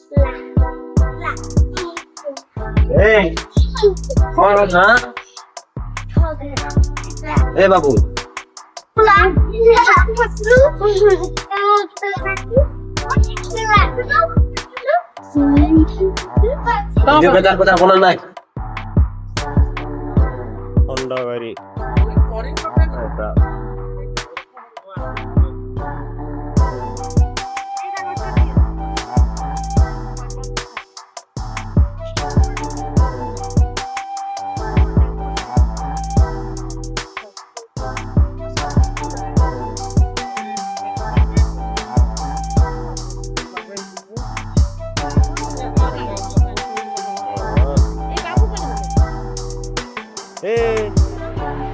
ए कौन ना ए बाबू जो बेकार पता बोला ना होंडा गाड़ी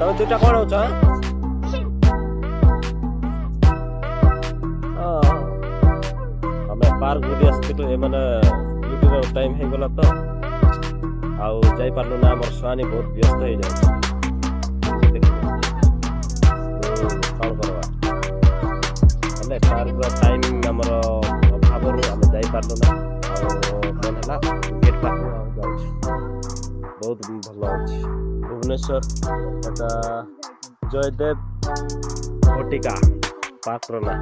तब दुटा कौन हो हमें पार्क बुली आसलु एमाने ड्यूटी टाइम हो गला तो आउ जाई पारलु ना हमर स्वानी बहुत व्यस्त हो जाय कौन करवा हमें पार्क टाइम हमर अभाव रो हम जाई पारलु ना मन हला गेट पास जाउ बहुत भल अछि भुवनेश्वर एटा जयदेव भटिका पात्र ना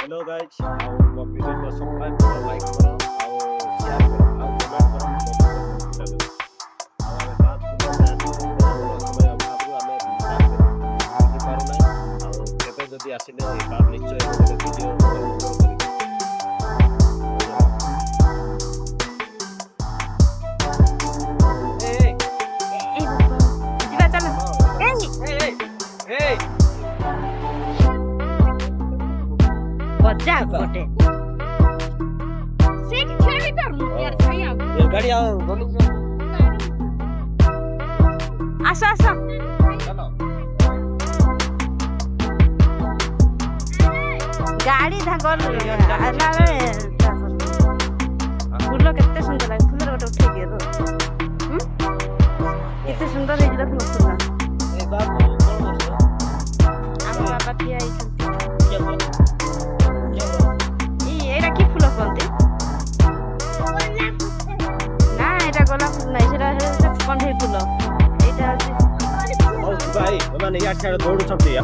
हेलो गाइस आउ वीडियो को सब्सक्राइब करो लाइक करो आउ शेयर करो आउ कमेंट करो जदि आसिले बार निश्चय वीडियो बच्चा गोटे सीट खेली कर यार छाया ये गाड़ी आ आसा आसा चलो गाड़ी धागल आला फूल केते सुंदर लागे फूल गोटे उठे दियो केते सुंदर हे देखो फूल ए बाबू कोन बस हम बाबा थिया आई क्या बोल एटा की फूल कोनते ना एटा गोलाप फूल नै सेटा कण्ढई फूल एटा ओ भाई माने या छाड़ दौड़ छथि या